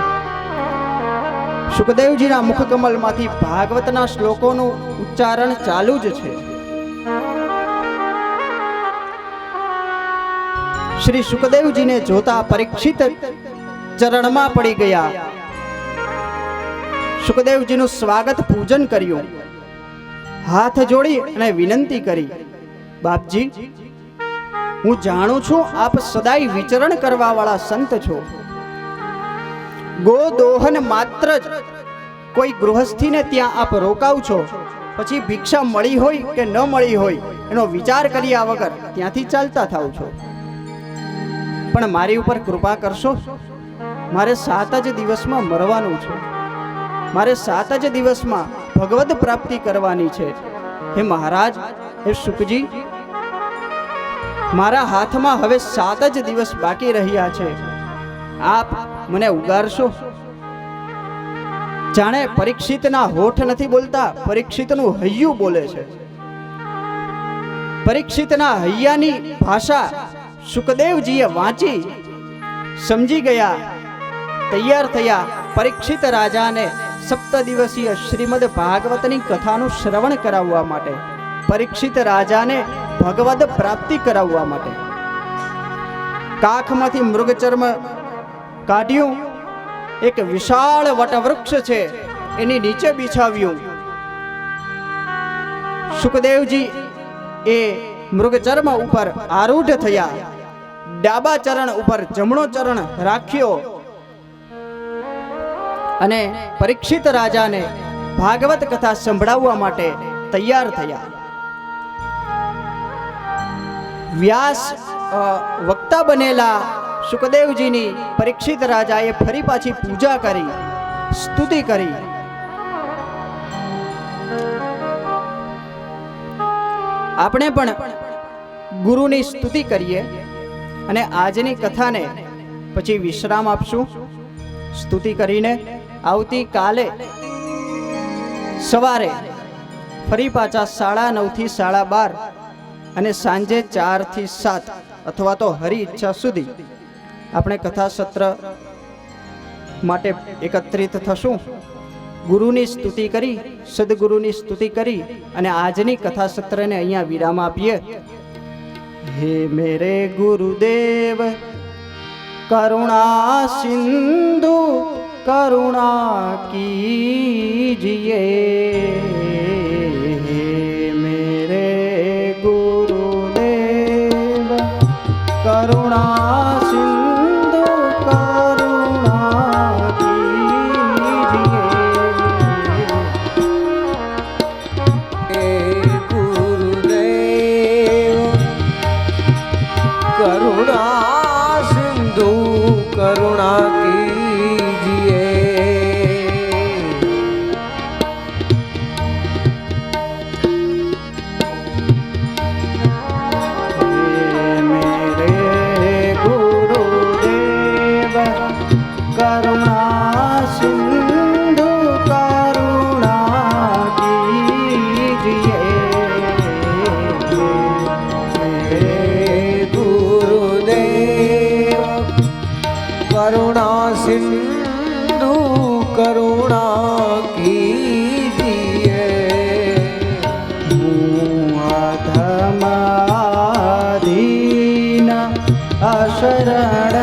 સુખદેવજીના મુખકમલમાંથી ભાગવતના શ્લોકોનું ઉચ્ચારણ ચાલુ જ છે. શ્રી સુખદેવજીને જોતા પરીક્ષિત ચરણમાં પડી ગયા. સુખદેવજીનું સ્વાગત પૂજન કર્યું. હાથ જોડી અને વિનંતી કરી, બાપજી, હું જાણું છું આપ સદાય વિચરણ કરવા વાળા સંત છો. ગોદોહન માત્ર જ કોઈ ગૃહસ્થીને ત્યાં આપ રોકાવ છો, પછી ભિક્ષા મળી હોય કે ન મળી હોય એનો વિચાર કર્યા વગર ત્યાંથી ચાલતા થાવ છો. પણ મારી ઉપર કૃપા કરશો. મારે 7 જ દિવસમાં મરવાનું છે. મારે 7 જ દિવસમાં ભગવદ પ્રાપ્તિ કરવાની છે. હે મહારાજ, હે સુખજી, મારા હાથમાં હવે 7 જ દિવસ બાકી રહ્યા છે. આપ મને ઉગારશો. જાણે પરીક્ષિતના હોઠ નથી બોલતા, પરીક્ષિતનું હૈયું બોલે છે. પરીક્ષિતના હૈયાની ભાષા સુખદેવજીએ વાંચી, સમજી ગયા, તૈયાર થયા. પરીક્ષિત રાજાને 7 દિવસીય શ્રીમદ ભાગવતની કથાનું શ્રવણ કરાવવા માટે, પરીક્ષિત રાજાને ભગવદ પ્રાપ્તિ કરાવવા માટે કાખમાંથી મૃગચર્મ કાઢ્યું. એક વિશાળ વટવૃક્ષ છે એની નીચે બિછાવ્યું. સુખદેવજી એ મૃગચર્મ ઉપર આરૂઢ થયા. ડાબા ચરણ ઉપર જમણો ચરણ રાખ્યો અને પરીક્ષિત રાજાને ભાગવત કથા સંભળાવવા માટે તૈયાર થયા. વ્યાસ વક્તા બનેલા સુખદેવજીની પરીક્ષિત રાજાએ ફરી પાછી પૂજા કરી, સ્તુતિ કરી. આપણે પણ ગુરુની સ્તુતિ કરીએ અને આજની કથાને પછી વિશ્રામ આપશું. સ્તુતિ કરીને આવતીકાલે સવારે ફરી પાછા 9:30 થી 12:30 અને સાંજે 4 થી 7 અથવા તો હરી ઈચ્છા સુધી આપણે કથા સત્ર માટે એકત્રિત થશું. ગુરુની સ્તુતિ કરી, સદગુરુની સ્તુતિ કરી અને આજની કથા સત્રને અહીંયા વિરામ આપીએ. હે મેરે ગુરુદેવ કરુણા સિંધુ કરુણા કીજીએ. હે મેરે ગુરુદેવ કરુણા સિંધુ કરુણા કીજીએ. હે ગુરુદેવ કરુણા સિંધુ કરુણા કીજીએ. करुणा सिंधु करुणा कीजिए. હે ગુરુદેવ કરુણા સિંધુ કરુણા કીજીએ. અધમાધીન અશરણ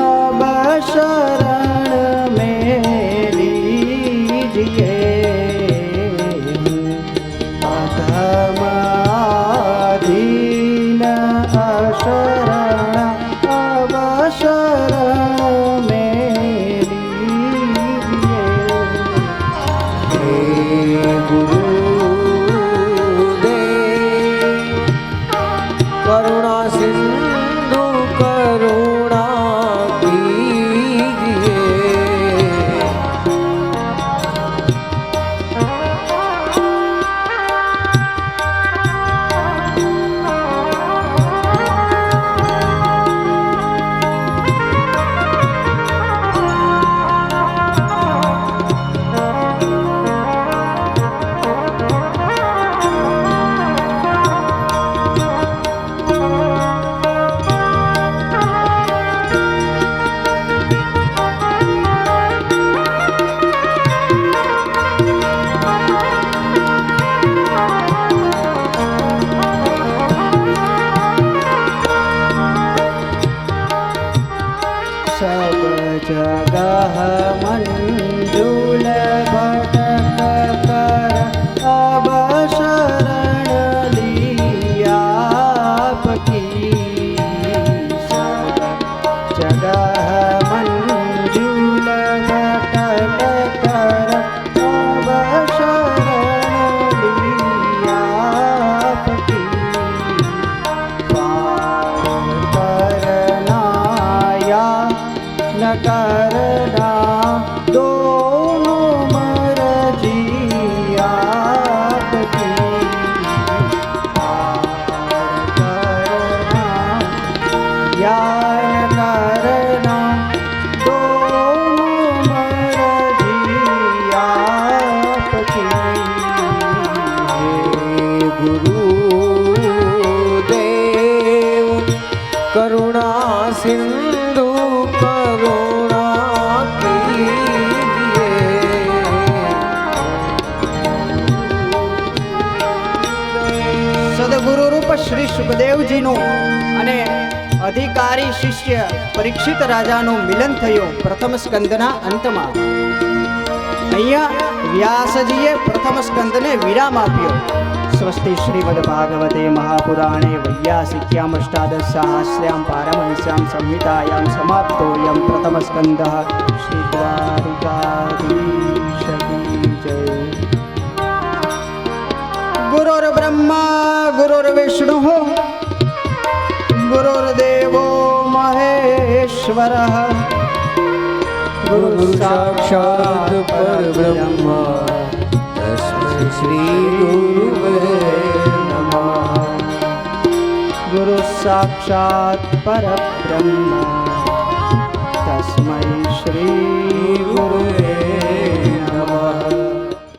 અબશરણ में लीजिए. अधमाधीन अशरण अबशरण में लीजिए. હે ગુરુદેવ કરુણા સિંધુ કરુણા કીજીએ. सब जगह मंजुल भटक कर अब शरण लिया आपकी. सब जगह मंजुल भटक कर अब शरण लिया आपकी. करना या न करना दोनों मर्जी आपकी. करना या न करना दोनों मर्जी आपकी. હે ગુરુદેવ કરુણા સિંધુ કરુણા કીજીએ. સદગુરુ રૂપ શ્રી સુખદેવજીનું અને અધિકારી શિષ્ય પરીક્ષિત રાજાનું મિલન થયું પ્રથમ સ્કંદના અંતમાં. અહીંયા વ્યાસજીએ પ્રથમ સ્કંદને વિરામ આપ્યો. स्वस्ति श्रीमद्भागवते महापुराणे वैयासिक्याम् अष्टादशसहस्र्यां पारमहंस्यां संहितायां समाप्तोऽयं प्रथमस्कन्धः। श्रीद्वारिकाधीश की जय। गुरुर्ब्रह्मा गुरुर्विष्णुः गुरुर्देवो महेश्वरः गुरु साक्षात् परब्रह्म तस्मै श्री गुरुवे नमः। गुरु साक्षात् परब्रह्म तस्मै श्री गुरुवे